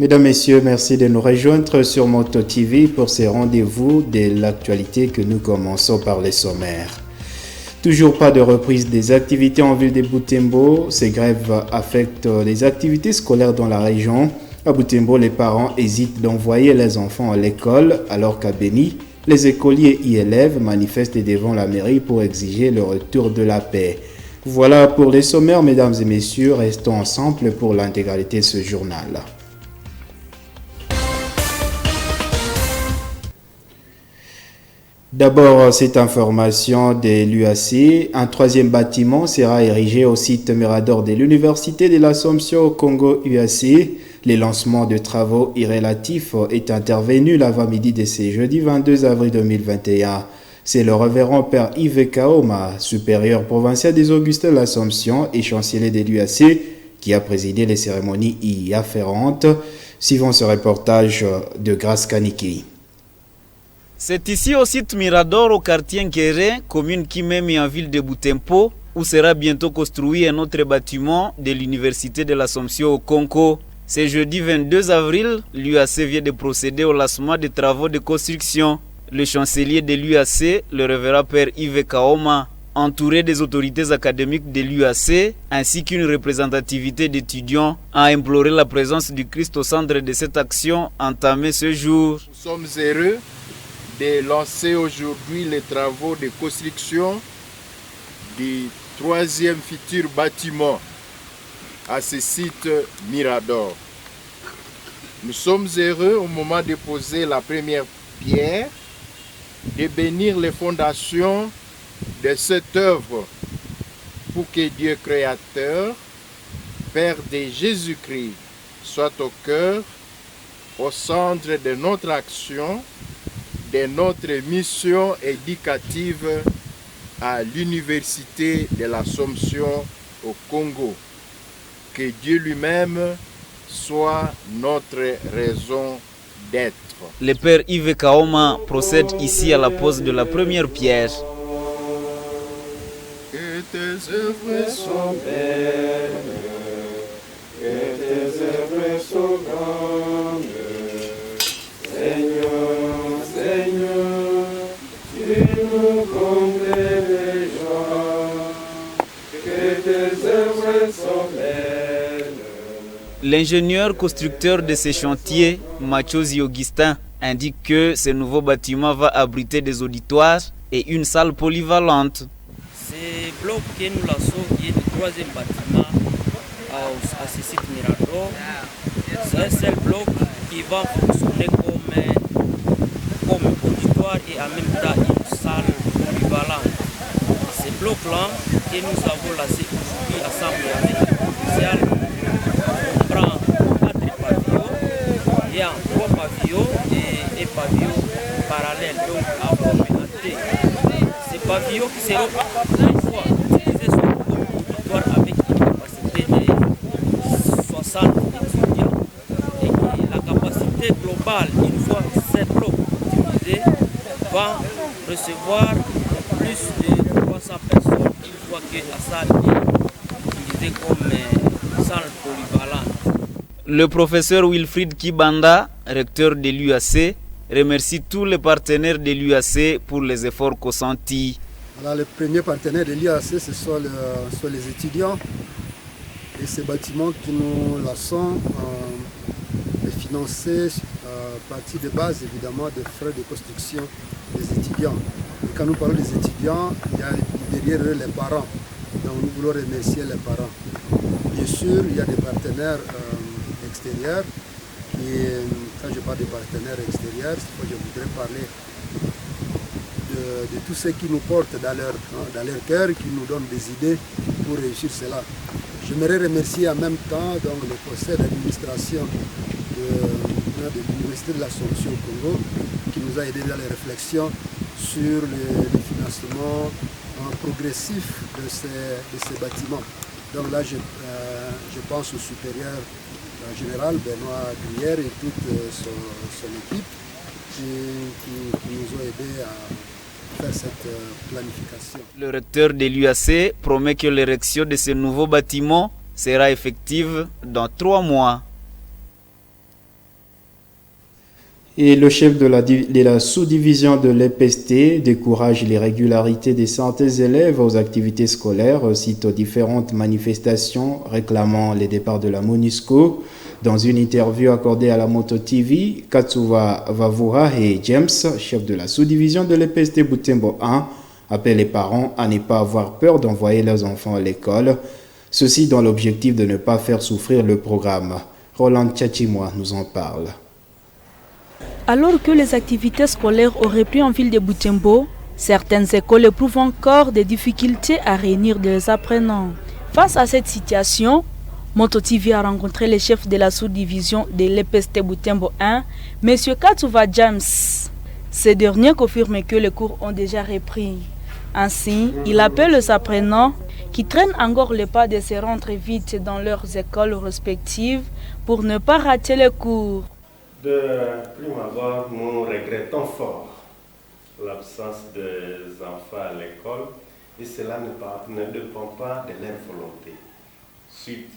Mesdames, Messieurs, merci de nous rejoindre sur Moto TV pour ces rendez-vous de l'actualité que nous commençons par les sommaires. Toujours pas de reprise des activités en ville de Butembo. Ces grèves affectent les activités scolaires dans la région. À Butembo, les parents hésitent d'envoyer les enfants à l'école, alors qu'à Beni, les écoliers et élèves manifestent devant la mairie pour exiger le retour de la paix. Voilà pour les sommaires, mesdames et messieurs. Restons ensemble pour l'intégralité de ce journal. D'abord, cette information de l'UAC, un troisième bâtiment sera érigé au site Mirador de l'Université de l'Assomption au Congo UAC. Le lancement de travaux irrélatifs est intervenu l'avant-midi de ce jeudi 22 avril 2021. C'est le révérend Père Yves Kaoma, supérieur provincial des Augustins de l'Assomption et chancelier de l'UAC, qui a présidé les cérémonies y afférentes. Suivant ce reportage de Grace Kaniki. C'est ici au site Mirador, au quartier Nkéré, commune Kimem et en ville de Butembo, où sera bientôt construit un autre bâtiment de l'Université de l'Assomption au Congo. Ce jeudi 22 avril, l'UAC vient de procéder au lancement des travaux de construction. Le chancelier de l'UAC, le révérend Père Yves Kaoma, entouré des autorités académiques de l'UAC, ainsi qu'une représentativité d'étudiants, a imploré la présence du Christ au centre de cette action entamée ce jour. Nous sommes heureux de lancer aujourd'hui les travaux de construction du troisième futur bâtiment à ce site Mirador. Nous sommes heureux au moment de poser la première pierre, de bénir les fondations de cette œuvre pour que Dieu créateur, Père de Jésus-Christ, soit au cœur, au centre de notre action, de notre mission éducative à l'Université de l'Assomption au Congo. Que Dieu lui-même soit notre raison d'être. Le Père Yves Kaoma procède ici à la pose de la première pierre. Que tes œuvres sont belles, que tes œuvres sont grandes, Seigneur, Seigneur, tu nous combles les joies, que tes œuvres sont belles. L'ingénieur constructeur de ces chantiers, Machozi Augustin, indique que ce nouveau bâtiment va abriter des auditoires et une salle polyvalente. Ce bloc que nous lançons, qui est le troisième bâtiment à ce site Mirador, c'est un seul bloc qui va fonctionner comme auditoire et en même temps une salle polyvalente. Ce bloc-là que nous avons lancé aujourd'hui ensemble avec l'officiel, on prend 4 pavillons, il y a 3 pavillons et un pavillon parallèle, donc à former. Ces pavillons qui seront une fois utilisés comme auditoire avec une capacité de 60 étudiants. Et la capacité globale, une fois ces blocs utilisés, va recevoir plus de 300 personnes une fois que la salle est utilisée comme salle polyvalente. Le professeur Wilfried Kibanda, recteur de l'UAC, remercie tous les partenaires de l'UAC pour les efforts consentis. Alors, les premiers partenaires de l'UAC, ce sont les étudiants. Et ces bâtiments qui nous lançons est financé partie de base évidemment des frais de construction des étudiants. Et quand nous parlons des étudiants, il y a derrière eux les parents. Donc nous voulons remercier les parents. Bien sûr, il y a des partenaires extérieurs. Et quand je parle des partenaires extérieurs, je voudrais parler de tous ceux qui nous portent dans leur cœur, qui nous donnent des idées pour réussir cela. J'aimerais remercier en même temps donc, le conseil d'administration de l'Université de l'Assomption au Congo, qui nous a aidés dans les réflexions sur le financement progressif de ces bâtiments. Donc là, je pense au supérieur général Benoît Gruyère et toute son équipe qui nous ont aidés à faire cette planification. Le recteur de l'UAC promet que l'érection de ce nouveau bâtiment sera effective dans 3 mois. Et le chef de la sous-division de l'EPST décourage l'irrégularité de certains élèves aux activités scolaires suite aux différentes manifestations réclamant les départs de la MONUSCO. Dans une interview accordée à la Moto TV, Katsuva Vavura et James, chef de la sous-division de l'EPST Butembo 1, appellent les parents à ne pas avoir peur d'envoyer leurs enfants à l'école, ceci dans l'objectif de ne pas faire souffrir le programme. Roland Tchachimois nous en parle. Alors que les activités scolaires ont repris en ville de Butembo, certaines écoles éprouvent encore des difficultés à réunir des apprenants. Face à cette situation, Moto TV a rencontré le chef de la sous-division de l'EPST Butembo 1, M. Katsuva James. Ce dernier confirme que les cours ont déjà repris. Ainsi, il appelle les apprenants qui traînent encore le pas de se rendre vite dans leurs écoles respectives pour ne pas rater les cours. De prime abord, nous regrettons fort l'absence des enfants à l'école et cela ne dépend pas de leur volonté. Suite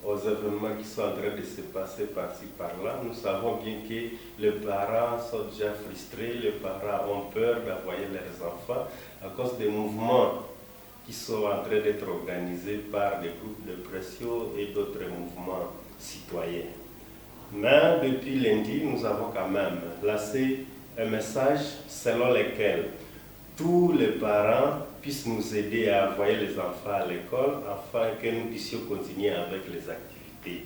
aux événements qui sont en train de se passer par-ci par-là, nous savons bien que les parents sont déjà frustrés, les parents ont peur d'envoyer leurs enfants à cause des mouvements qui sont en train d'être organisés par des groupes de pression et d'autres mouvements citoyens. Mais depuis lundi, nous avons quand même lancé un message selon lequel tous les parents puissent nous aider à envoyer les enfants à l'école afin que nous puissions continuer avec les activités.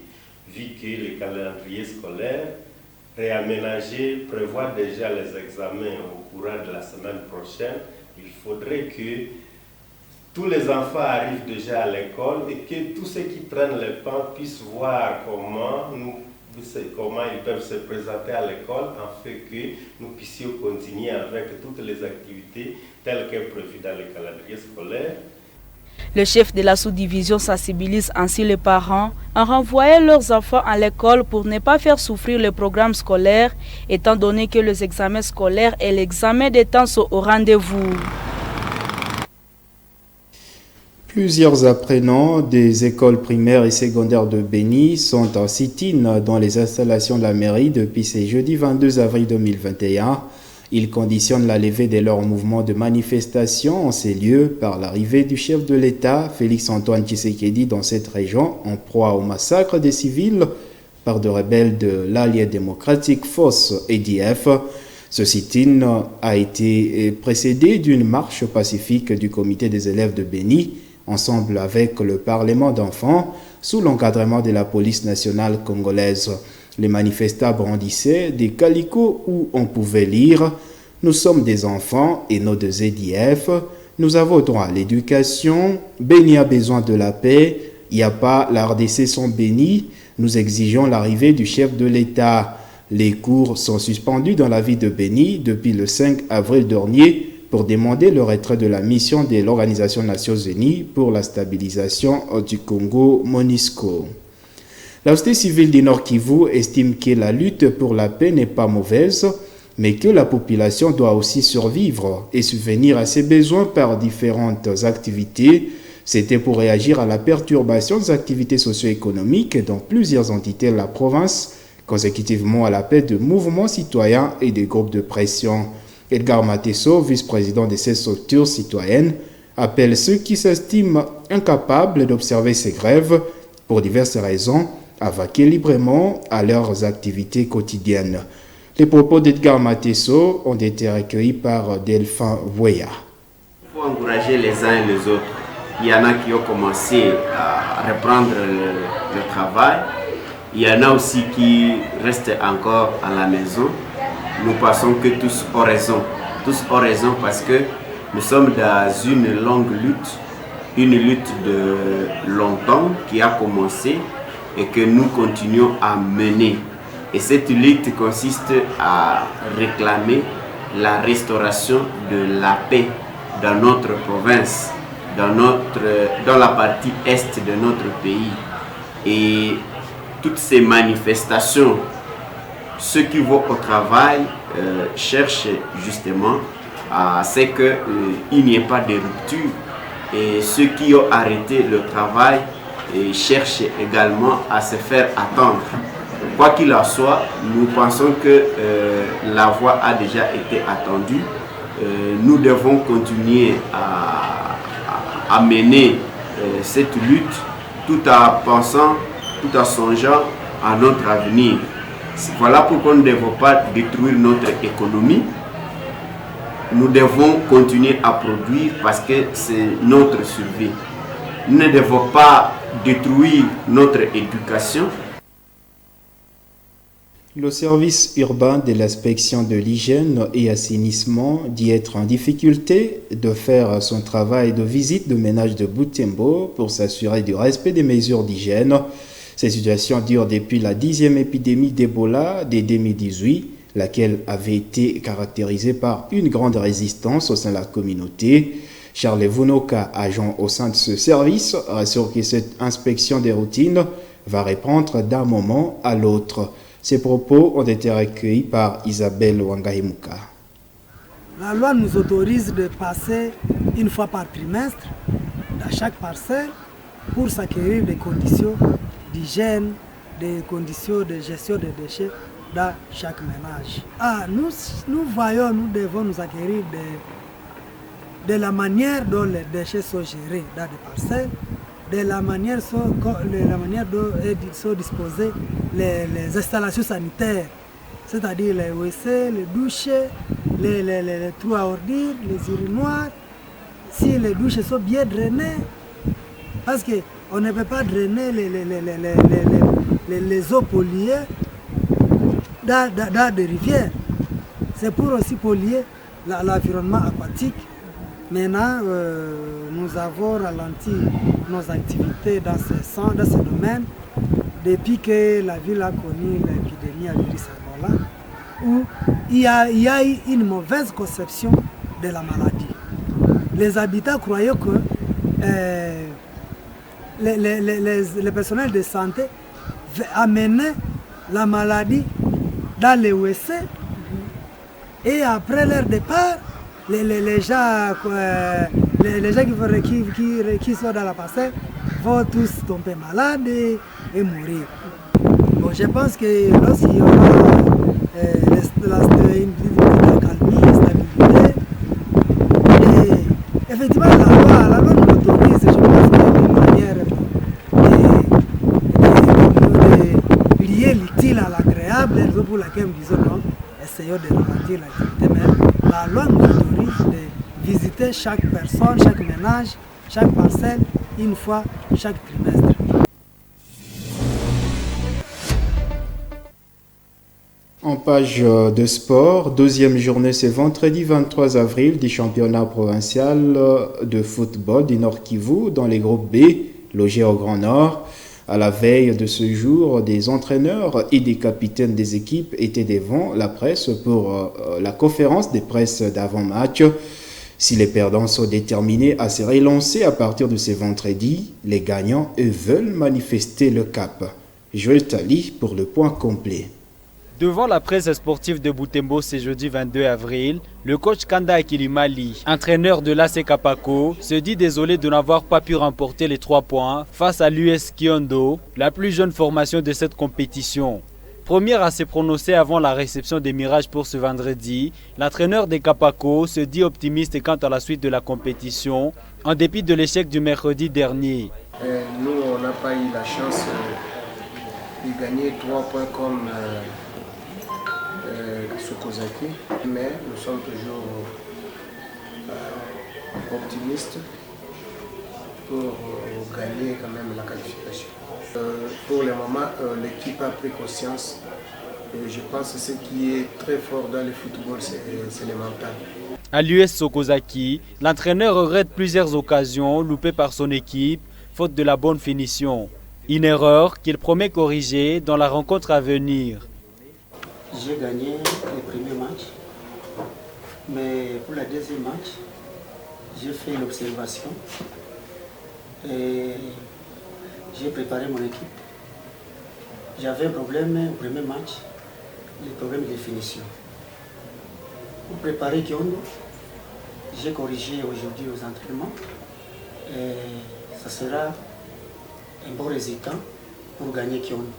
Vu que le calendrier scolaire réaménagé prévoit déjà les examens au courant de la semaine prochaine, il faudrait que tous les enfants arrivent déjà à l'école et que tous ceux qui prennent le temps puissent voir comment ils peuvent se présenter à l'école afin que nous puissions continuer avec toutes les activités telles que prévues dans le calendrier scolaire. Le chef de la sous-division sensibilise ainsi les parents en renvoyant leurs enfants à l'école pour ne pas faire souffrir le programme scolaire, étant donné que les examens scolaires et l'examen des temps sont au rendez-vous. Plusieurs apprenants des écoles primaires et secondaires de Béni sont en sit-in dans les installations de la mairie depuis ce jeudi 22 avril 2021. Ils conditionnent la levée de leur mouvement de manifestation en ces lieux par l'arrivée du chef de l'État, Félix-Antoine Tshisekedi, dans cette région en proie au massacre des civils par des rebelles de l'Alliance démocratique Force ADF. Ce sit-in a été précédé d'une marche pacifique du comité des élèves de Béni, ensemble avec le Parlement d'enfants, sous l'encadrement de la police nationale congolaise. Les manifestants brandissaient des calicots où on pouvait lire « Nous sommes des enfants et nos deux EDF, nous avons droit à l'éducation, Béni a besoin de la paix, il n'y a pas, la RDC sont bénis, nous exigeons l'arrivée du chef de l'État. » Les cours sont suspendus dans la ville de Béni depuis le 5 avril dernier pour demander le retrait de la mission de l'Organisation des Nations Unies pour la stabilisation du Congo, MONUSCO. La société civile du Nord Kivu estime que la lutte pour la paix n'est pas mauvaise, mais que la population doit aussi survivre et subvenir à ses besoins par différentes activités. C'était pour réagir à la perturbation des activités socio-économiques dans plusieurs entités de la province, consécutivement à l'appel de mouvements citoyens et des groupes de pression. Edgar Matesso, vice-président de ces structures citoyennes, appelle ceux qui s'estiment incapables d'observer ces grèves pour diverses raisons à vaquer librement à leurs activités quotidiennes. Les propos d'Edgar Matesso ont été recueillis par Delphin Weya. Il faut encourager les uns et les autres. Il y en a qui ont commencé à reprendre le travail. Il y en a aussi qui restent encore à la maison. Nous pensons que tous ont raison. Tous ont raison parce que nous sommes dans une longue lutte, une lutte de longtemps qui a commencé et que nous continuons à mener. Et cette lutte consiste à réclamer la restauration de la paix dans notre province, dans la partie est de notre pays. Et toutes ces manifestations, ceux qui vont au travail cherchent justement à ce qu'il n'y ait pas de rupture. Et ceux qui ont arrêté le travail cherchent également à se faire attendre. Quoi qu'il en soit, nous pensons que la voie a déjà été attendue. Nous devons continuer à mener cette lutte tout en pensant, tout en songeant à notre avenir. Voilà pourquoi nous ne devons pas détruire notre économie. Nous devons continuer à produire parce que c'est notre survie. Nous ne devons pas détruire notre éducation. Le service urbain de l'inspection de l'hygiène et assainissement dit être en difficulté de faire son travail de visite de ménage de Butembo pour s'assurer du respect des mesures d'hygiène. Cette situation dure depuis la 10e épidémie d'Ebola de 2018, laquelle avait été caractérisée par une grande résistance au sein de la communauté. Charles Vunoka, agent au sein de ce service, rassure que cette inspection des routines va répondre d'un moment à l'autre. Ces propos ont été recueillis par Isabelle Wangahimuka. La loi nous autorise de passer une fois par trimestre dans chaque parcelle pour s'acquérir des conditions d'hygiène, des conditions de gestion des déchets dans chaque ménage. Nous voyons, nous devons nous acquérir de la manière dont les déchets sont gérés dans des parcelles, de la manière dont sont disposées les installations sanitaires, c'est-à-dire les WC, les douches, les trous à ordures, les urinoirs, si les douches sont bien drainées, parce qu'on ne peut pas drainer les eaux polluées dans des rivières. C'est pour aussi polluer l'environnement aquatique. Maintenant, nous avons ralenti nos activités dans ce domaine depuis que la ville a connu l'épidémie à virus Ebola, où il y a eu une mauvaise conception de la maladie. Les habitants croyaient que les personnels de santé amenaient la maladie dans les WC et après leur départ, les gens qui sont dans la parcelle vont tous tomber malades et mourir. Bon, je pense que lorsqu'il y aura une calmie, stabilité, et effectivement la loi nous autorise, je pense qu'il y a une manière de lier l'utile à l'agréable, la raison pour laquelle nous disons non, essayons de ralentir l'activité, mais la loi nous autorise de visiter chaque personne, chaque ménage, chaque parcelle, une fois chaque trimestre. En page de sport, deuxième journée ce vendredi 23 avril du championnat provincial de football du Nord Kivu dans les groupes B, logés au Grand Nord. À la veille de ce jour, des entraîneurs et des capitaines des équipes étaient devant la presse pour la conférence des presses d'avant-match. Si les perdants sont déterminés à se relancer à partir de ce vendredi, les gagnants, eux, veulent manifester le cap. Joël Tali pour le point complet. Devant la presse sportive de Butembo ce jeudi 22 avril, le coach Kanda Akilimali, entraîneur de l'AC Kapako, se dit désolé de n'avoir pas pu remporter les 3 points face à l'US Kiondo, la plus jeune formation de cette compétition. Première à se prononcer avant la réception des Mirages pour ce vendredi, l'entraîneur des Kapako se dit optimiste quant à la suite de la compétition, en dépit de l'échec du mercredi dernier. Nous, on n'a pas eu la chance de gagner 3 points comme Sokozaki, mais nous sommes toujours optimistes pour gagner quand même la qualification. Pour le moment, l'équipe a pris conscience. Je pense que ce qui est très fort dans le football, c'est le mental. À l'US Sokozaki, l'entraîneur regrette plusieurs occasions loupées par son équipe, faute de la bonne finition. Une erreur qu'il promet corriger dans la rencontre à venir. J'ai gagné le premier match, mais pour le deuxième match, j'ai fait une observation et j'ai préparé mon équipe. J'avais un problème au premier match, le problème de finition. Pour préparer Kiondo, j'ai corrigé aujourd'hui aux entraînements et ça sera un bon résultat pour gagner Kiondo.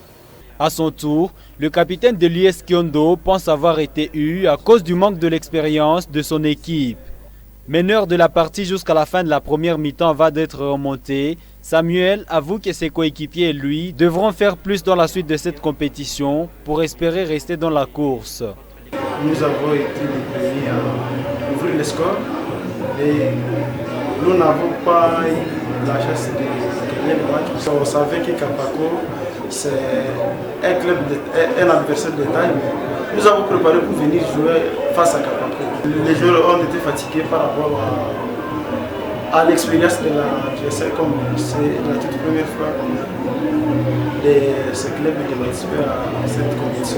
À son tour, le capitaine de l'US Kyondo pense avoir été eu à cause du manque de l'expérience de son équipe. Meneur de la partie jusqu'à la fin de la première mi-temps va d'être remonté. Samuel avoue que ses coéquipiers et lui devront faire plus dans la suite de cette compétition pour espérer rester dans la course. Nous avons été les premiers à ouvrir le score et nous n'avons pas eu la chance de gagner le match. On savait que Kapako, c'est un adversaire de taille. Nous avons préparé pour venir jouer face à Kapako. Les joueurs ont été fatigués par rapport à l'expérience de l'adversaire, comme c'est la toute première fois de ce club de participer à cette compétition.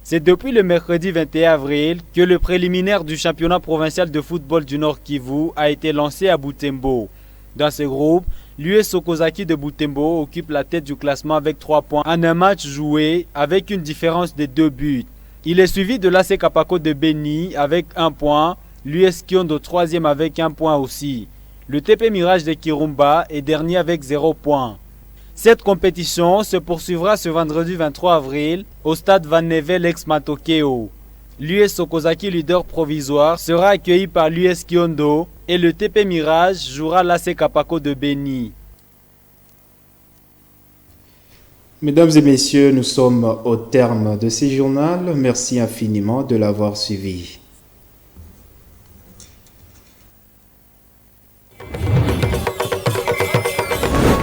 C'est depuis le mercredi 21 avril que le préliminaire du championnat provincial de football du Nord Kivu a été lancé à Butembo. Dans ce groupe, l'US Sokozaki de Butembo occupe la tête du classement avec 3 points en un match joué avec une différence de 2 buts. Il est suivi de l'AC Kapako de Beni avec 1 point, l'US Kyondo 3e avec 1 point aussi. Le TP Mirage de Kirumba est dernier avec 0 point. Cette compétition se poursuivra ce vendredi 23 avril au stade Van Nevel ex-Matokeo. L'US Sokozaki, leader provisoire, sera accueilli par l'US Kyondo et le TP Mirage jouera l'AC Kapako de Beni. Mesdames et messieurs, nous sommes au terme de ce journal. Merci infiniment de l'avoir suivi.